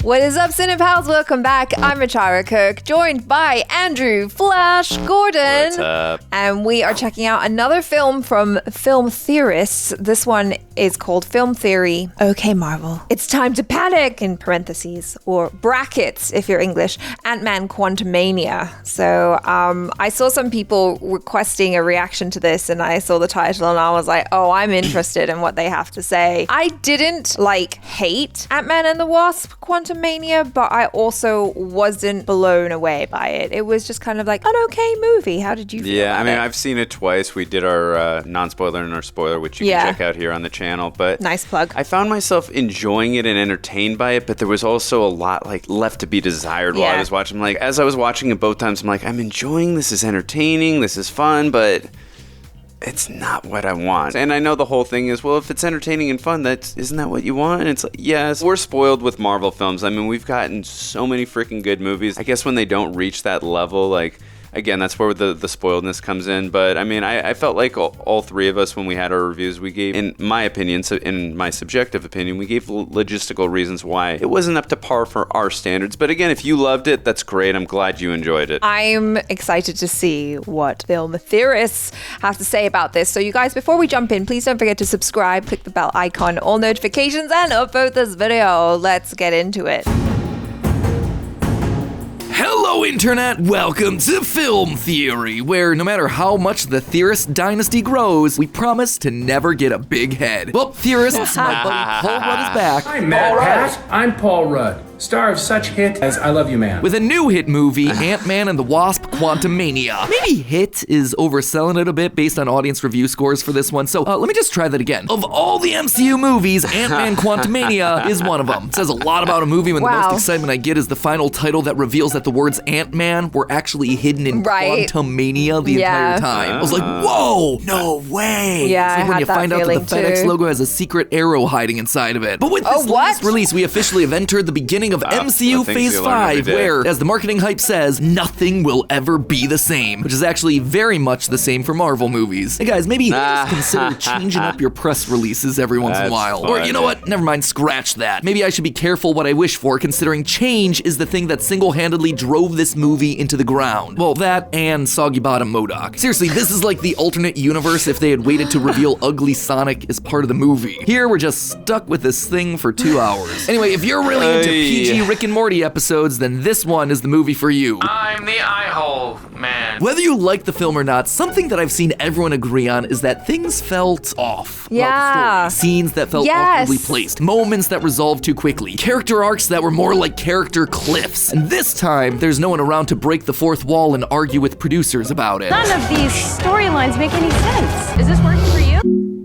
What is up, Cinepals? Welcome back. I'm ACHARA KIRK, joined by Andrew Flash Gordon. What's up? And we are checking out another film from film theorists. This one is called Film Theory. Okay, Marvel. It's time to panic, in parentheses, or brackets if you're English, Ant-Man Quantumania. So I saw some people requesting a reaction to this, and I saw the title and I was like, oh, I'm interested in what they have to say. I didn't hate Ant-Man and the Wasp Quantumania, but I also wasn't blown away by it. It was just kind of like an okay movie. How did you feel about I mean, it? I've seen it twice. We did our non-spoiler and our spoiler, which you can check out here on the channel. But nice plug. I found myself enjoying it and entertained by it, but there was also a lot left to be desired while I was watching. As I was watching it both times, I'm like, I'm enjoying this. Is entertaining. This is fun, but it's not what I want. And I know the whole thing is, well, if it's entertaining and fun, isn't that what you want? And it's like, yes, we're spoiled with Marvel films. I mean, we've gotten so many freaking good movies. I guess when they don't reach that level, again, that's where the spoiledness comes in. But I mean, I felt like all three of us, when we had our reviews, we gave, in my opinion, in my subjective opinion, we gave logistical reasons why it wasn't up to par for our standards. But again, if you loved it, that's great. I'm glad you enjoyed it. I'm excited to see what film theorists have to say about this. So you guys, before we jump in, please don't forget to subscribe, click the bell icon, all notifications, and upvote this video. Let's get into it. Hello, Internet! Welcome to Film Theory, where no matter how much the theorist dynasty grows, we promise to never get a big head. Well, theorists, my buddy Paul Rudd is back. I'm Matt Pat. I'm Paul Rudd, star of such hit as I Love You Man. With a new hit movie, Ant-Man and the Wasp Quantumania. Maybe hit is overselling it a bit based on audience review scores for this one, so let me just try that again. Of all the MCU movies, Ant-Man Quantumania is one of them. It says a lot about a movie when the most excitement I get is the final title that reveals that the words Ant-Man were actually hidden in Quantumania the entire time. I was like, whoa, no way. Yeah, it's like when you find out that the FedEx logo has a secret arrow hiding inside of it. But with this latest release, we officially have entered the beginning of MCU Phase 5, where, as the marketing hype says, nothing will ever be the same, which is actually very much the same for Marvel movies. Hey guys, maybe just consider changing up your press releases every once in a while. Or you know what, never mind, scratch that. Maybe I should be careful what I wish for, considering change is the thing that single-handedly drove this movie into the ground. Well, that and Soggy Bottom MODOK. Seriously, this is like the alternate universe if they had waited to reveal Ugly Sonic as part of the movie. Here, we're just stuck with this thing for 2 hours. Anyway, if you're really into PG Rick and Morty episodes, then this one is the movie for you. I'm the eye-hole man. Whether you like the film or not, something that I've seen everyone agree on is that things felt off. Yeah. About the story. Scenes that felt awkwardly placed. Moments that resolved too quickly. Character arcs that were more like character cliffs. And this time, there's no one around to break the fourth wall and argue with producers about it. None of these storylines make any sense. Is this working for you?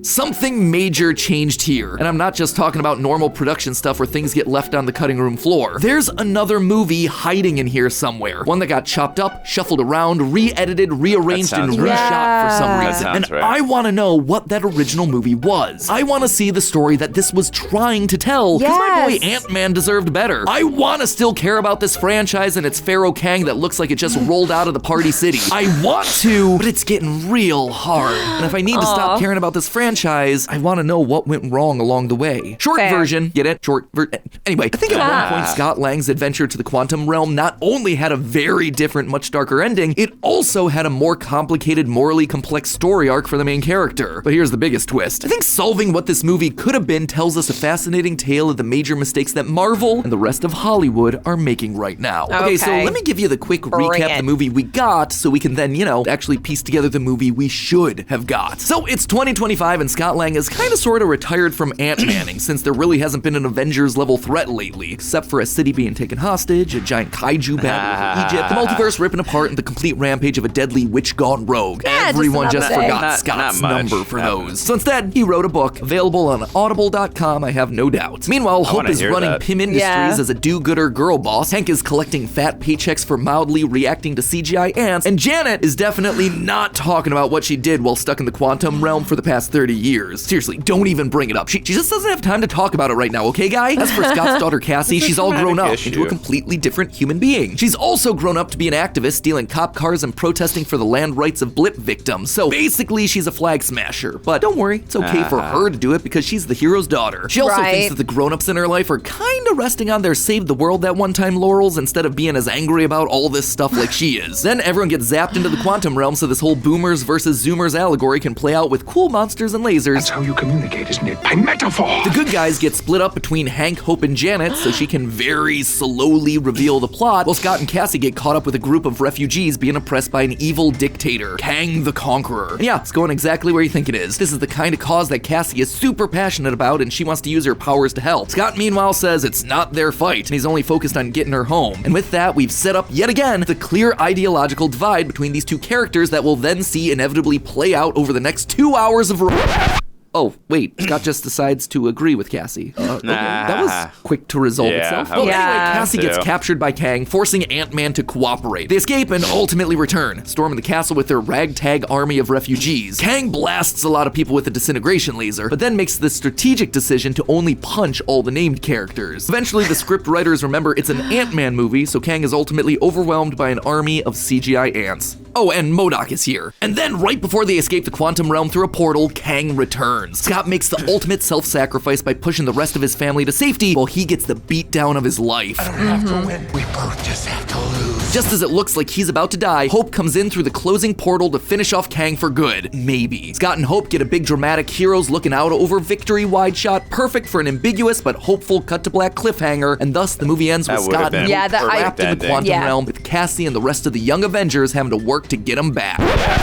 Something major changed here, and I'm not just talking about normal production stuff where things get left on the cutting room floor. There's another movie hiding in here somewhere. One that got chopped up, shuffled around, re-edited, rearranged, and reshot for some reason. And I want to know what that original movie was. I want to see the story that this was trying to tell, because my boy Ant-Man deserved better. I want to still care about this franchise and its Pharaoh Kang that looks like it just rolled out of the Party City. I want to, but it's getting real hard. And if I need to stop caring about this franchise, I want to know what went wrong along the way. Short version, get it? Anyway, I think at one point Scott Lang's adventure to the quantum realm not only had a very different, much darker ending, it also had a more complicated, morally complex story arc for the main character. But here's the biggest twist. I think solving what this movie could have been tells us a fascinating tale of the major mistakes that Marvel and the rest of Hollywood are making right now. Okay, so let me give you the quick recap of the movie we got so we can then, actually piece together the movie we should have got. So it's 2025 and Scott Lang is kind of sort of retired from Ant-Manning since there really hasn't been an Avengers-level threat lately, except for a city being taken hostage, a giant kaiju battle with Egypt, the multiverse ripping apart, and the complete rampage of a deadly witch gone rogue. Everyone just forgot Scott's number for those. So instead, he wrote a book, available on audible.com, I have no doubt. Meanwhile, Hope is running Pym Industries as a do-gooder girl boss, Hank is collecting fat paychecks for mildly reacting to CGI ants, and Janet is definitely not talking about what she did while stuck in the quantum realm for the past 30 30 years. Seriously, don't even bring it up. She just doesn't have time to talk about it right now, okay, guy? As for Scott's daughter Cassie, she's all grown up into a completely different human being. She's also grown up to be an activist, stealing cop cars and protesting for the land rights of blip victims. So basically, she's a flag smasher. But don't worry, it's okay for her to do it because she's the hero's daughter. She also thinks that the grown-ups in her life are kinda resting on their save the world that one time laurels instead of being as angry about all this stuff like she is. Then everyone gets zapped into the quantum realm so this whole boomers versus zoomers allegory can play out with cool monsters and lasers. That's how you communicate, isn't it? By metaphor! The good guys get split up between Hank, Hope, and Janet so she can very slowly reveal the plot, while Scott and Cassie get caught up with a group of refugees being oppressed by an evil dictator, Kang the Conqueror. And yeah, it's going exactly where you think it is. This is the kind of cause that Cassie is super passionate about and she wants to use her powers to help. Scott meanwhile says it's not their fight and he's only focused on getting her home. And with that, we've set up yet again the clear ideological divide between these two characters that we'll then see inevitably play out over the next 2 hours of Oh, wait, Scott just decides to agree with Cassie. Okay, that was quick to resolve itself. Well, anyway, Cassie gets captured by Kang, forcing Ant-Man to cooperate. They escape and ultimately return, storming the castle with their ragtag army of refugees. Kang blasts a lot of people with a disintegration laser, but then makes the strategic decision to only punch all the named characters. Eventually, the script writers remember it's an Ant-Man movie, so Kang is ultimately overwhelmed by an army of CGI ants. Oh, and MODOK is here. And then, right before they escape the quantum realm through a portal, Kang returns. Scott makes the ultimate self-sacrifice by pushing the rest of his family to safety while he gets the beatdown of his life. I don't have to win. We both just have to lose. Just as it looks like he's about to die, Hope comes in through the closing portal to finish off Kang for good. Maybe. Scott and Hope get a big dramatic heroes looking out over victory wide shot, perfect for an ambiguous but hopeful cut to black cliffhanger, and thus the movie ends with Scott and Hope trapped in the quantum realm with Cassie and the rest of the young Avengers having to work to get him back.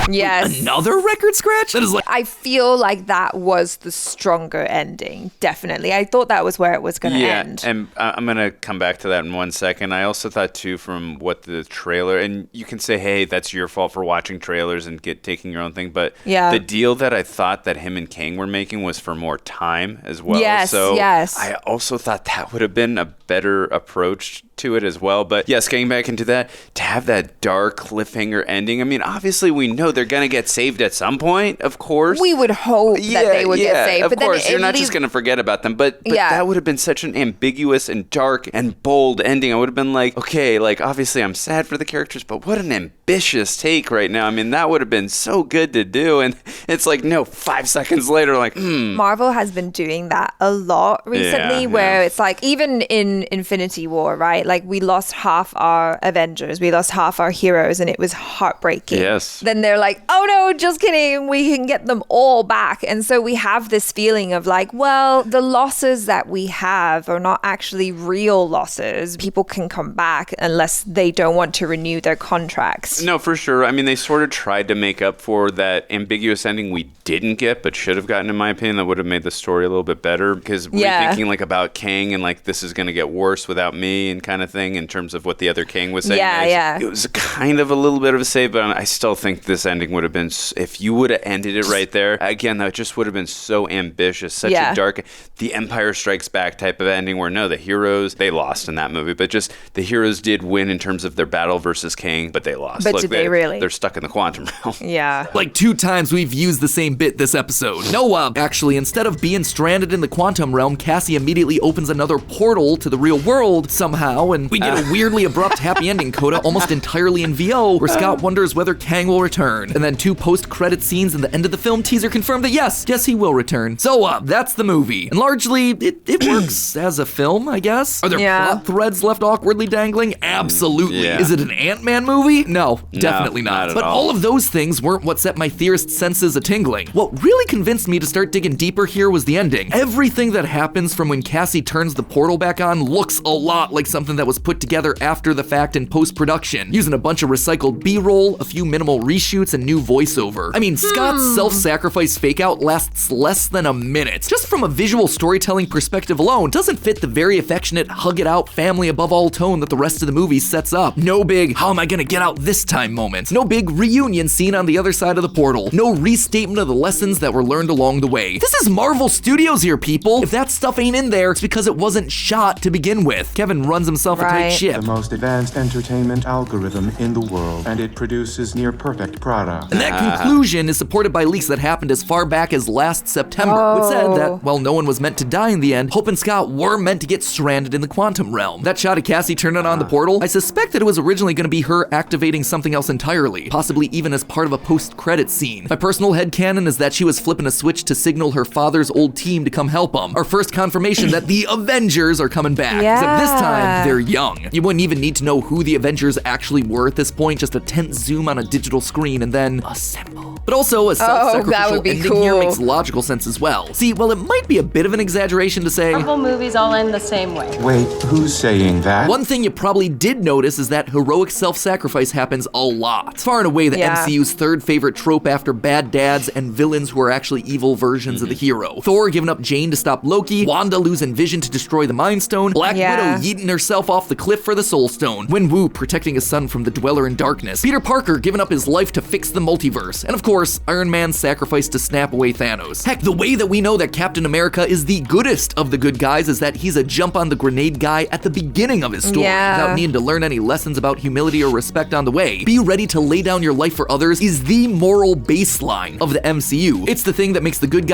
Yes. Another record scratch? That is like... I feel like that was the stronger ending, definitely. I thought that was where it was going to end. Yeah, and I'm going to come back to that in 1 second. I also thought, too, from what the trailer, and you can say, hey, that's your fault for watching trailers and taking your own thing, but the deal that I thought that him and Kang were making was for more time as well. Yes, so yes. I also thought that would have been a better approach to it as well. But yes, getting back into that, to have that dark cliffhanger ending, I mean, obviously we know they're going to get saved at some point, of course. We would hope that they would get saved. Of course, you're not just going to forget about them. But that would have been such an ambiguous and dark and bold ending. I would have been like, okay, like obviously I'm sad for the characters, but what an ambitious take right now. I mean, that would have been so good to do. And it's like, no, 5 seconds later, like, Marvel has been doing that a lot recently, where it's like, even in Infinity War, right? Like, we lost half our Avengers, we lost half our heroes, and it was heartbreaking. Yes. Then they're like, oh no, just kidding, we can get them all back. And so we have this feeling of like, well, the losses that we have are not actually real losses. People can come back unless they don't want to renew their contracts. No, for sure. I mean, they sort of tried to make up for that ambiguous ending we didn't get, but should have gotten, in my opinion. That would have made the story a little bit better, because we're thinking like about Kang and like, this is going to get worse without me and kind of thing, in terms of what the other Kang was saying. It was kind of a little bit of a save, but I still think this ending would have been, if you would have ended it right there, again, that just would have been so ambitious, such a dark, the Empire Strikes Back type of ending, where no, the heroes, they lost in that movie, but just the heroes did win in terms of their battle versus Kang, but they lost. But did they really? They're stuck in the quantum realm. Yeah. Like 2 times we've used the same bit this episode. No, actually, instead of being stranded in the quantum realm, Cassie immediately opens another portal to the real world somehow, and we get a weirdly abrupt happy ending coda almost entirely in VO, where Scott wonders whether Kang will return. And then 2 post-credit scenes in the end of the film teaser confirm that yes, he will return. So, that's the movie. And largely, it works as a film, I guess. Are there plot threads left awkwardly dangling? Absolutely. Is it an Ant-Man movie? No, definitely not. But all of those things weren't what set my theorist senses a-tingling. What really convinced me to start digging deeper here was the ending. Everything that happens from when Cassie turns the portal back on looks a lot like something that was put together after the fact in post-production, using a bunch of recycled B-roll, a few minimal reshoots, and new voiceover. I mean, Scott's self-sacrifice fake-out lasts less than a minute. Just from a visual storytelling perspective alone, doesn't fit the very affectionate, hug-it-out, family-above-all tone that the rest of the movie sets up. No big, how am I gonna get out this time moment. No big reunion scene on the other side of the portal. No restatement of the lessons that were learned along the way. This is Marvel Studios here, people. If that stuff ain't in there, it's because it wasn't shot to to begin with. Kevin runs himself a tight ship. The most advanced entertainment algorithm in the world, and it produces near perfect product. And that conclusion is supported by leaks that happened as far back as last September, which said that while no one was meant to die in the end, Hope and Scott were meant to get stranded in the quantum realm. That shot of Cassie turning on the portal, I suspect that it was originally going to be her activating something else entirely, possibly even as part of a post-credit scene. My personal headcanon is that she was flipping a switch to signal her father's old team to come help him. Our first confirmation that the Avengers are coming back. Except this time, they're young. You wouldn't even need to know who the Avengers actually were at this point, just a tense zoom on a digital screen and then assemble. But also, a self-sacrificial ending here makes logical sense as well. See, while it might be a bit of an exaggeration to say, Marvel movies all end the same way. Wait, who's saying that? one thing you probably did notice is that heroic self-sacrifice happens a lot. Far and away the MCU's third favorite trope after bad dads and villains who are actually evil versions of the hero. Thor giving up Jane to stop Loki, Wanda losing Vision to destroy the Mind Stone, Black Widow yeeting herself off the cliff for the Soul Stone, Wen-Wu protecting his son from the Dweller in Darkness, Peter Parker giving up his life to fix the multiverse, and of course, Iron Man's sacrifice to snap away Thanos. Heck, the way that we know that Captain America is the goodest of the good guys is that he's a jump on the grenade guy at the beginning of his story, without needing to learn any lessons about humility or respect on the way. Be ready to lay down your life for others is the moral baseline of the MCU. It's the thing that makes the good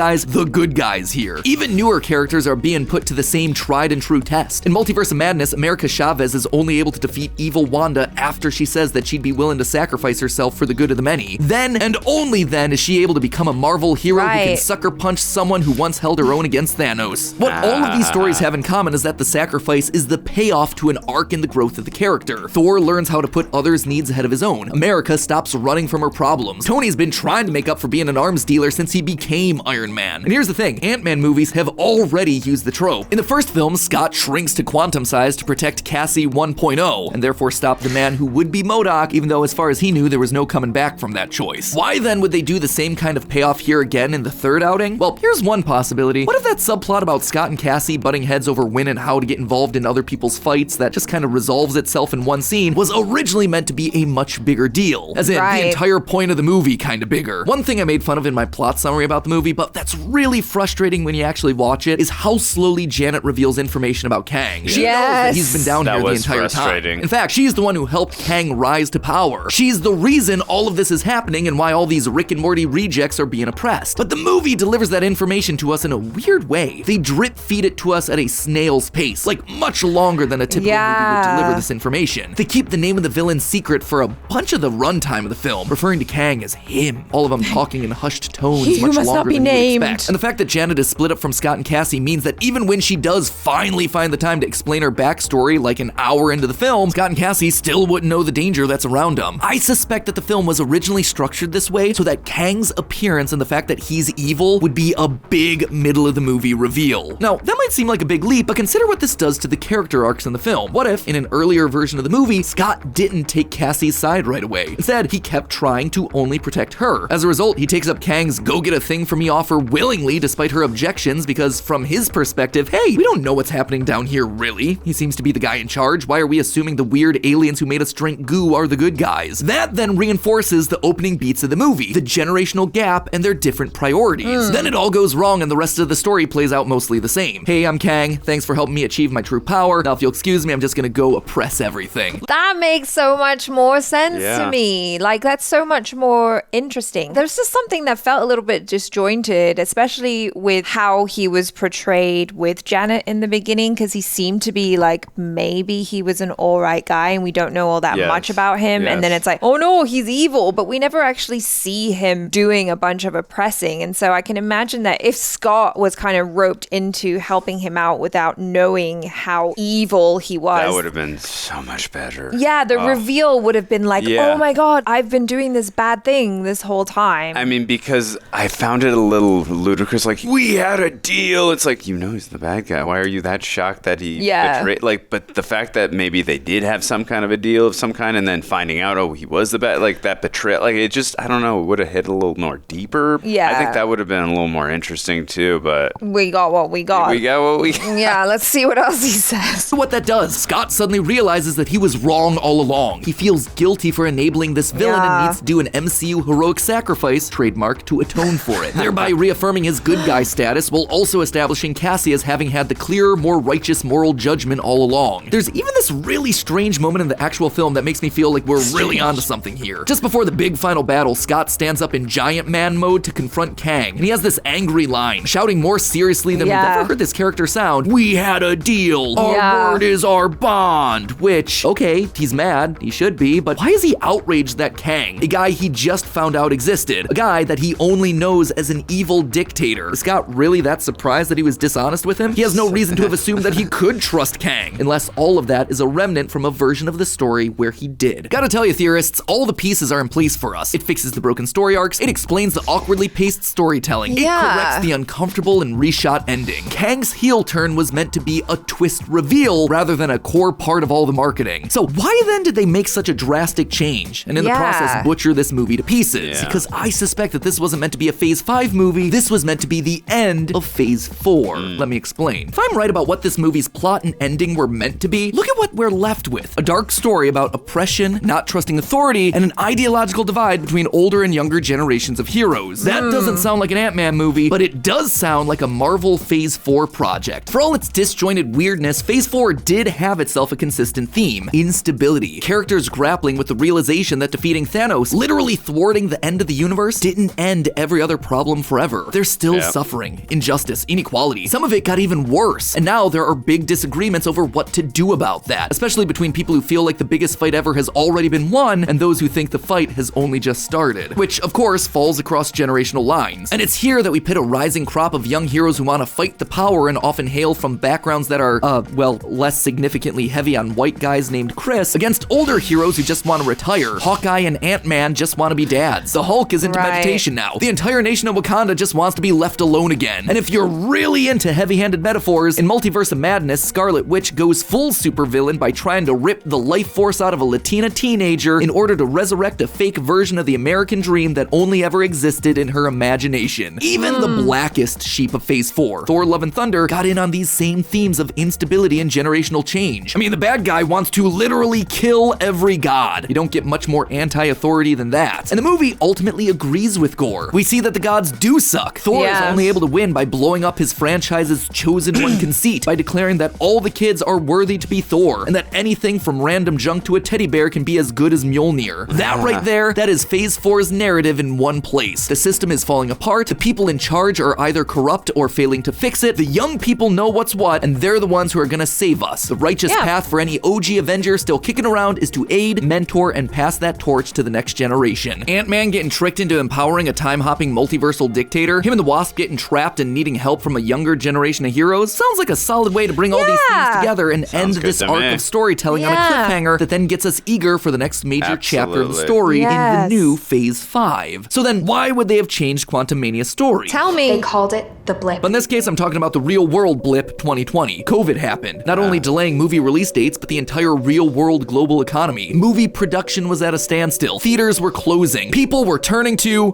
guys here. Even newer characters are being put to the same tried and true test. In Multiverse of Madness, America Chavez is only able to defeat evil Wanda after she says that she'd be willing to sacrifice herself for the good of the many. Then, and only then, is she able to become a Marvel hero who can sucker punch someone who once held her own against Thanos. What all of these stories have in common is that the sacrifice is the payoff to an arc in the growth of the character. Thor learns how to put others' needs ahead of his own. America stops running from her problems. Tony's been trying to make up for being an arms dealer since he became Iron Man. And here's the thing, Ant-Man movies have already used the trope. In the first film, Scott shrinks to quantum size to protect Cassie 1.0, and therefore stop the man who would be MODOK, even though as far as he knew, there was no coming back from that choice. Why then would they do the same kind of payoff here again in the third outing? Well, here's one possibility. What if that subplot about Scott and Cassie butting heads over when and how to get involved in other people's fights that just kind of resolves itself in one scene was originally meant to be a much bigger deal? As in, the entire point of the movie kind of bigger. One thing I made fun of in my plot summary about the movie, but that's really frustrating when you actually watch it, is how slowly Janet reveals information about Kang. She knows that he's been down here the entire time. In fact, she's the one who helped Kang rise to power. She's the reason all of this is happening and why all these Rick and Morty rejects are being oppressed. But the movie delivers that information to us in a weird way. They drip feed it to us at a snail's pace, like much longer than a typical movie would deliver this information. They keep the name of the villain secret for a bunch of the runtime of the film, referring to Kang as him. All of them talking in hushed tones much longer than you expect. And the fact that Janet is split up from Scott and Cassie means that even when she does finally find the time to explain her backstory like an hour into the film, Scott and Cassie still wouldn't know the danger that's around them. I suspect that the film was originally structured this way so that Kang's appearance and the fact that he's evil would be a big middle of the movie reveal. Now, that might seem like a big leap, but consider what this does to the character arcs in the film. What if, in an earlier version of the movie, Scott didn't take Cassie's side right away? Instead, he kept trying to only protect her. As a result, he takes up Kang's go get a thing for me offer willingly despite her objections because from his perspective, hey, we don't know what's happening down here really. He seems to be the guy in charge. Why are we assuming the weird aliens who made us drink goo are the good guys? That then reinforces the opening beats of the movie, the generational gap and their different priorities. Then it all goes wrong and the rest of the story plays out mostly the same. Hey, I'm Kang. Thanks for helping me achieve my true power. Now, if you'll excuse me, I'm just gonna go oppress everything. That makes so much more sense to me. Like, that's so much more interesting. There's just something that felt a little bit disjointed, especially with how he was portrayed with Janet in the beginning, because he seemed to be like, maybe he was an all right guy and we don't know all that much about him. And then it's like, oh no, he's evil, but we never actually see him doing a bunch of oppressing. And so I can imagine that if Scott was kind of roped into helping him out without knowing how evil he was, that would have been so much better. Yeah, the reveal would have been like, oh my God, I've been doing this bad thing this whole time. I mean, because I found it a little ludicrous. Like, we had a deal. It's like, you know, he's the bad guy. Why are you that shocked that he betrayed? Like, but the fact that maybe they did have some kind of a deal of some kind and then finding out, oh, he was the bad, like that betrayal. Like, it just, I don't know. would have hit a little more deeper. Yeah. I think that would have been a little more interesting too, but We got what we got. we got what we got. Yeah, let's see what else he says. What that does, Scott suddenly realizes that he was wrong all along. He feels guilty for enabling this villain and needs to do an MCU heroic sacrifice, trademark, to atone for it, thereby reaffirming his good guy status while also establishing Cassie as having had the clearer, more righteous moral judgment all along. There's even this really strange moment in the actual film that makes me feel like we're really onto something here. Just before the big final battle, Scott stands up in giant man mode to confront Kang, and he has this angry line, shouting more seriously than we've ever heard this character sound, "We had a deal. Our word is our bond," which, okay, he's mad, he should be, but why is he outraged that Kang, a guy he just found out existed, a guy that he only knows as an evil dictator, is Scott really that surprised that he was dishonest with him? He has no reason to have assumed that he could trust Kang, unless all of that is a remnant from a version of the story where he did. Gotta tell you, theorists, all the pieces are in place for us. It fixes the broken story arcs, it explains the awkwardly paced storytelling, it corrects the uncomfortable and reshot ending. Kang's heel turn was meant to be a twist reveal rather than a core part of all the marketing. So why then did they make such a drastic change, and in the process butcher this movie to pieces? Because I suspect that this wasn't meant to be a Phase 5 movie, this was meant to be the end of Phase 4. Let me explain. If I'm right about what this movie's plot and ending were meant to be, look at what we're left with. A dark story about oppression, not trusting authority, and an ideological divide between older and younger generations of heroes. That doesn't sound like an Ant-Man movie, but it does sound like a Marvel Phase 4 project. For all its disjointed weirdness, Phase 4 did have itself a consistent theme: instability. Characters grappling with the realization that defeating Thanos, literally thwarting the end of the universe, didn't end every other problem forever. They're still suffering, injustice, inequality. Some of it got even worse, and now there are big disagreements over what to do about that, especially between people who feel like the biggest fight ever has already been won and those who think the fight has only just started, which of course falls across generational lines. And it's here that we pit a rising crop of young heroes who want to fight the power and often hail from backgrounds that are, well, less significantly heavy on white guys named Chris, against older heroes who just want to retire. Hawkeye and Ant-Man just want to be dads. The Hulk is into meditation now. The entire nation of Wakanda just wants to be left alone again. And if you're really into heavy-handed metaphors, in Multiverse of Madness, Scarlet Witch goes full supervillain by trying to rip the life force out of a Latina teenager in order to resurrect a fake version of the American dream that only ever existed in her imagination. Even the blackest sheep of Phase 4, Thor Love and Thunder, got in on these same themes of instability and generational change. I mean, the bad guy wants to literally kill every god. You don't get much more anti-authority than that. And the movie ultimately agrees with Gore. We see that the gods do suck. Thor is only able to win by blowing up his franchise's chosen one conceit, by declaring that all the kids are worthy to be Thor, and that anything from random junk to a teddy bear can be as good as Mjolnir. That right there, that is Phase 4's narrative in one place. The system is falling apart, the people in charge are either corrupt or failing to fix it, the young people know what's what, and they're the ones who are gonna save us. The righteous path for any OG Avenger still kicking around is to aid, mentor, and pass that torch to the next generation. Ant-Man getting tricked into empowering a time-hopping multiversal dictator, him and the Wasp getting trapped and needing help from a younger generation of heroes, sounds like a solid way to bring all these things together and end this arc of storytelling on a cliffhanger that then gets us eager for the next major chapter of the story in the new Phase 5. So then why would they have changed Quantumania's story? Tell me. They called it the blip. But in this case, I'm talking about the real world blip 2020. COVID happened, not only delaying movie release dates, but the entire real world global economy. Movie production was at a standstill. Theaters were closing. People were turning to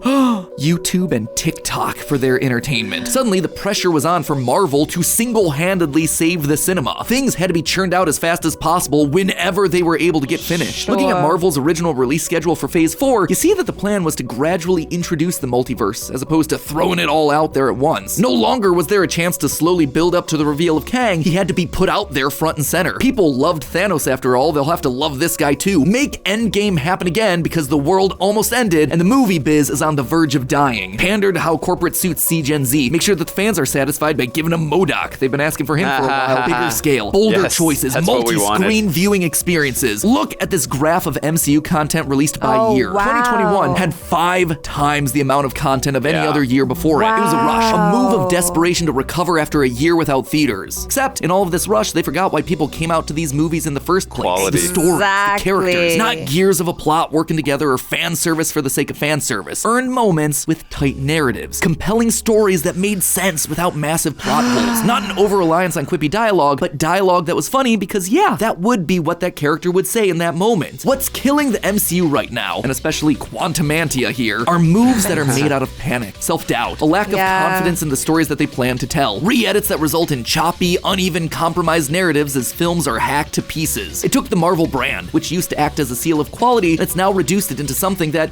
YouTube and TikTok for their entertainment. Suddenly, the pressure was on for Marvel to single-handedly save the cinema. Things had to be churned out as fast as possible whenever they were able to get finished. Looking at Marvel's original release schedule for Phase 4, you see that the plan was to gradually introduce the multiverse, as opposed to throwing it all out there at once. No longer was there a chance to slowly build up to the reveal of Kang. He had to be put out there front and center. People loved Thanos after all, they'll have to love this guy too. Make Endgame happen again because the world almost ended and the movie biz is on the verge of dying. Pander to how corporate suits see Gen Z. Make sure that the fans are satisfied by giving him MODOK. They've been asking for him for a while. Bigger scale, bolder choices, multi-screen viewing experiences. Look at this graph of MCU content released by year. 2021 had 5 times the amount of content of any other year before it. It was a rush, a move of desperation to recover after a year without theaters. Except in all of this rush, they forgot why people came out to these movies in the first place. Quality. The story, the characters, not gears of a plot working together or fan service for the sake of fan service. Earned moments with tight narratives, compelling stories that made sense without massive plot holes. Not an over-reliance on quippy dialogue, but dialogue that was funny because that would be what that character would say in that moment. What's killing the MCU right now, and especially Quantumania Quantumania here, are moves that are made out of panic, self-doubt, a lack of confidence in the stories that they plan to tell, re-edits that result in choppy, uneven, compromised narratives as films are hacked to pieces. It took the Marvel brand, which used to act as a seal of quality, and it's now reduced it into something that,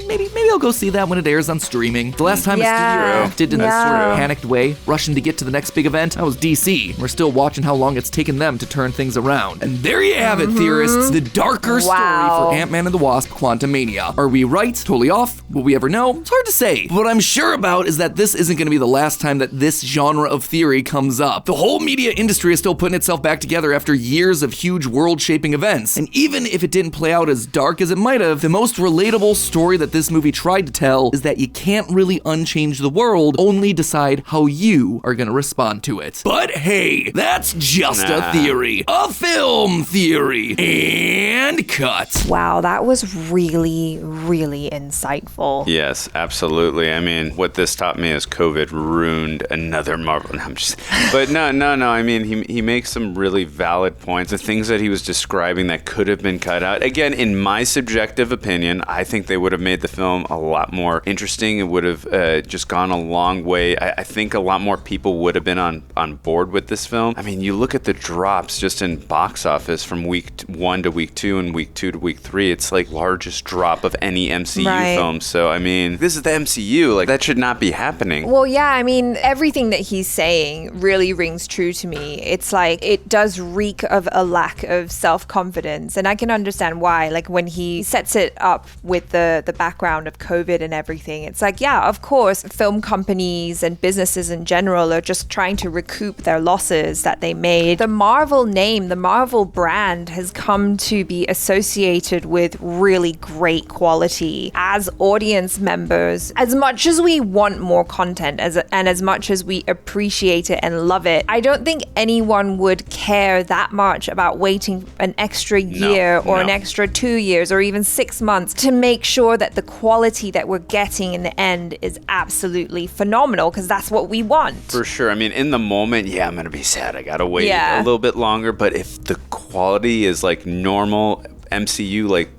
maybe I'll go see that when it airs on streaming. The last time a studio acted in a sort of panicked way, rushing to get to the next big event, that was DC. We're still watching how long it's taken them to turn things around. And there you have it, theorists, the darker story for Ant-Man and the Wasp: Quantumania. Are we right? Totally off? Will we ever know? It's hard to say. But what I'm sure about is that this isn't going to be the last time that this genre of theory comes up. The whole media industry is still putting itself back together after years of huge world-shaping events. And even if it didn't play out as dark as it might have, the most relatable story that this movie tried to tell is that you can't really unchange the world, only decide how you are going to respond to it. But hey, that's just a theory. A film theory. And cut. Wow, that was really, really insightful. Yes, absolutely. I mean, what this taught me is COVID ruined another Marvel. No, I'm just... But no. I mean, he makes some really valid points. The things that he was describing that could have been cut out. Again, in my subjective opinion, I think they would have made the film a lot more interesting. It would have just gone a long way. I think a lot more people would have been on board with this film. I mean, you look at the drops just in box office from week 1 to week 2 and week 2 to week 3. It's like largest drop of any MCU film. So, I mean, this is the MCU. Like, that should not be happening. Well, yeah, I mean, everything that he's saying really rings true to me. It's like, it does reek of a lack of self-confidence. And I can understand why. Like, when he sets it up with the background of COVID and everything, it's like, yeah, of course, film companies and businesses in general are just trying to recoup their losses that they made. The Marvel name, the Marvel brand has come to be associated with really great quality. As audience members, as much as we want more content and as much as we appreciate it and love it, I don't think anyone would care that much about waiting an extra year or an extra 2 years or even 6 months to make sure that the quality that we're getting in the end is absolutely phenomenal, because that's what we want. For sure. I mean, in the moment, I'm going to be sad. I got to wait a little bit longer. But if the quality is like normal MCU, like,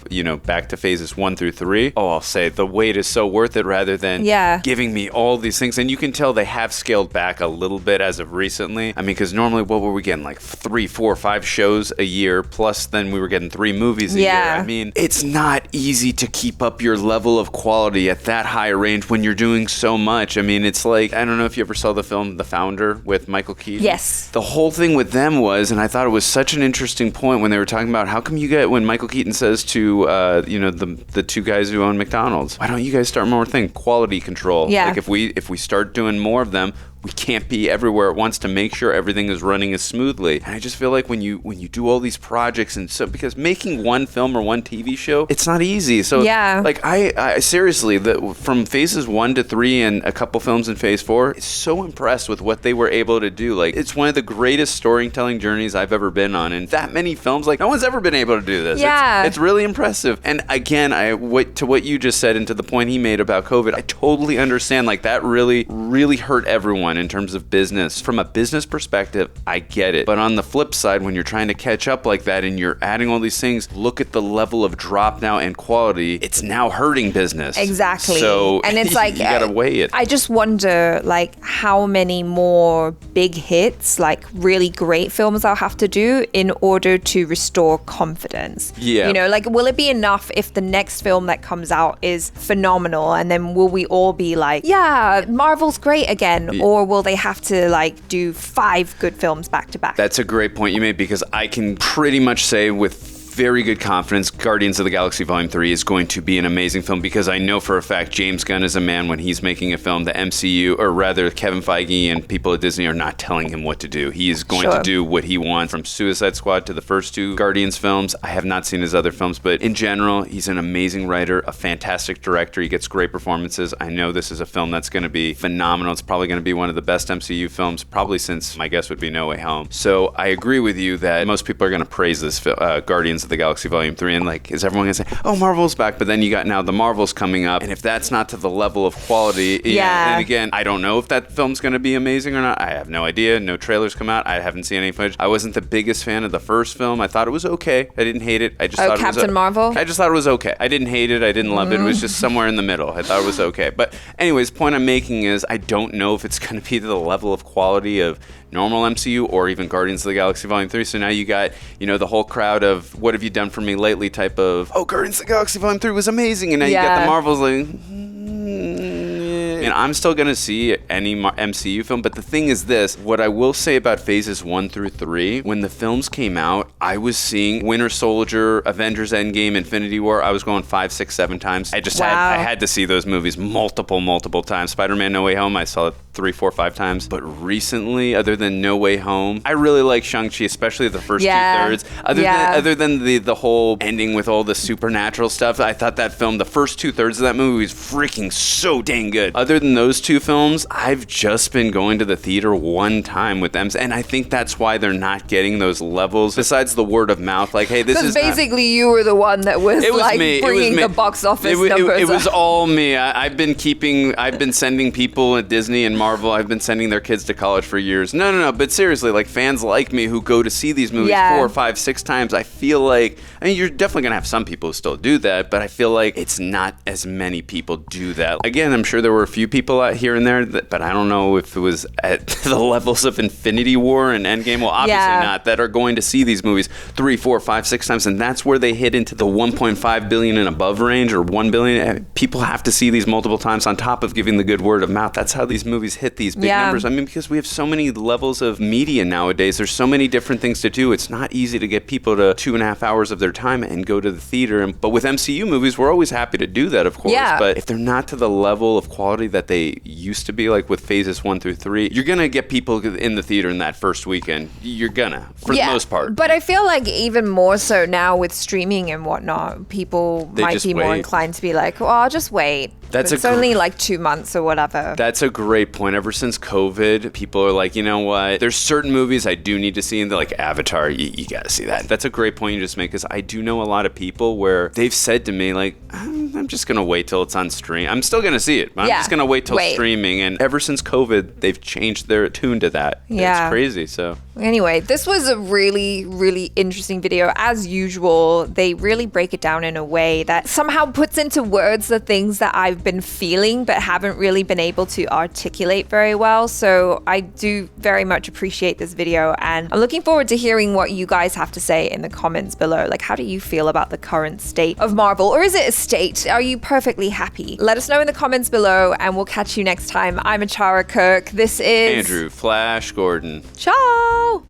back to phases 1 through 3, I'll say the wait is so worth it rather than giving me all these things. And you can tell they have scaled back a little bit as of recently. I mean, because normally what were we getting? Like 3, 4, 5 shows a year, plus then we were getting 3 movies a year. I mean, it's not easy to keep up your level of quality at that high range when you're doing so much. I mean, it's like, I don't know if you ever saw the film The Founder with Michael Keaton. Yes. The whole thing with them was, and I thought it was such an interesting point when they were talking about how come you get, when Michael Keaton says to the 2 guys who own McDonald's, why don't you guys start more thing? Quality control. Like if we start doing more of them, we can't be everywhere at once to make sure everything is running as smoothly. And I just feel like when you do all these projects, and so, because making one film or one TV show, it's not easy. So like I seriously, from phases 1 to 3 and a couple films in phase 4, it's so impressed with what they were able to do. Like, it's one of the greatest storytelling journeys I've ever been on, and that many films, like, no one's ever been able to do this. It's really impressive. And again, to what you just said and to the point he made about COVID, I totally understand. Like, that really, really hurt everyone in terms of business. From a business perspective, I get it. But on the flip side, when you're trying to catch up like that and you're adding all these things, look at the level of drop now and quality. It's now hurting business. Exactly. So and it's like, you gotta weigh it. I just wonder, like, how many more big hits, like really great films I'll have to do in order to restore confidence. Like, will it be enough if the next film that comes out is phenomenal, and then will we all be like, yeah, Marvel's great again? Or will they have to, like, do 5 good films back to back? That's a great point you made, because I can pretty much say with very good confidence Guardians of the Galaxy Volume 3 is going to be an amazing film, because I know for a fact James Gunn is a man, when he's making a film, the MCU, or rather Kevin Feige and people at Disney, are not telling him what to do. He is going to do what he wants. From Suicide Squad to the first 2 Guardians films, I have not seen his other films, but in general, he's an amazing writer, a fantastic director. He gets great performances. I know this is a film that's going to be phenomenal. It's probably going to be one of the best MCU films, probably since, my guess would be No Way Home. So I agree with you that most people are going to praise this Guardians of the Galaxy Volume 3, and like, is everyone gonna say, oh, Marvel's back? But then you got now the Marvels coming up, and if that's not to the level of quality, and again, I don't know if that film's gonna be amazing or not. I have no idea. No trailers come out. I haven't seen any footage. I wasn't the biggest fan of the first film. I thought it was okay. I didn't hate it. I just thought Captain Marvel? I just thought it was okay. I didn't hate it. I didn't love it. It was just somewhere in the middle. I thought it was okay. But anyways, point I'm making is I don't know if it's going to be to the level of quality of normal MCU or even Guardians of the Galaxy Volume 3. So now you got, the whole crowd of what have you done for me lately type of, oh, Guardians of the Galaxy Volume 3 was amazing. And now you got the Marvels like... And I'm still going to see any MCU film, but the thing is this, what I will say about phases 1 through 3, when the films came out, I was seeing Winter Soldier, Avengers Endgame, Infinity War, I was going 5, 6, 7 times. I just I had to see those movies multiple times. Spider-Man No Way Home, I saw it 3, 4, 5 times. But recently, other than No Way Home, I really like Shang-Chi, especially the first 2/3. Other than the whole ending with all the supernatural stuff, I thought that film, the first 2/3 of that movie was freaking so dang good. Other than those 2 films, I've just been going to the theater one time with them, and I think that's why they're not getting those levels. Besides the word of mouth, like, hey, this is basically you were the one that was like me. bringing the box office numbers. It was all me. I've been sending people at Disney and Marvel. I've been sending their kids to college for years. No. But seriously, like fans like me who go to see these movies 4, 5, 6 times. I feel like, you're definitely gonna have some people who still do that, but I feel like it's not as many people do that. Again, I'm sure there were a few people out here and there, but I don't know if it was at the levels of Infinity War and Endgame. Well, obviously not, that are going to see these movies 3, 4, 5, 6 times, and that's where they hit into the 1.5 billion and above range, or 1 billion. People have to see these multiple times on top of giving the good word of mouth. That's how these movies hit these big numbers. Because we have so many levels of media nowadays. There's so many different things to do. It's not easy to get people to 2.5 hours of their time and go to the theater. But with MCU movies, we're always happy to do that, of course. But if they're not to the level of quality that they used to be, like with phases 1 through 3, you're gonna get people in the theater in that first weekend. You're gonna, for the most part. But I feel like even more so now with streaming and whatnot, people might be more inclined to be like, well, I'll just wait. It's only like 2 months or whatever. That's a great point. Ever since COVID, people are like, you know what? There's certain movies I do need to see, and they're like Avatar. You got to see that. That's a great point you just made, because I do know a lot of people where they've said to me, like, I'm just going to wait till it's on stream. I'm still going to see it. I'm just going to wait till streaming. And ever since COVID, they've changed their tune to that. It's crazy. So anyway, this was a really, really interesting video. As usual, they really break it down in a way that somehow puts into words the things that I've been feeling but haven't really been able to articulate very well. So I do very much appreciate this video, and I'm looking forward to hearing what you guys have to say in the comments below. Like, how do you feel about the current state of Marvel? Or is it a state? Are you perfectly happy? Let us know in the comments below, and we'll catch you next time. I'm ACHARA KIRK. This is Andrew Flash Gordon. Ciao!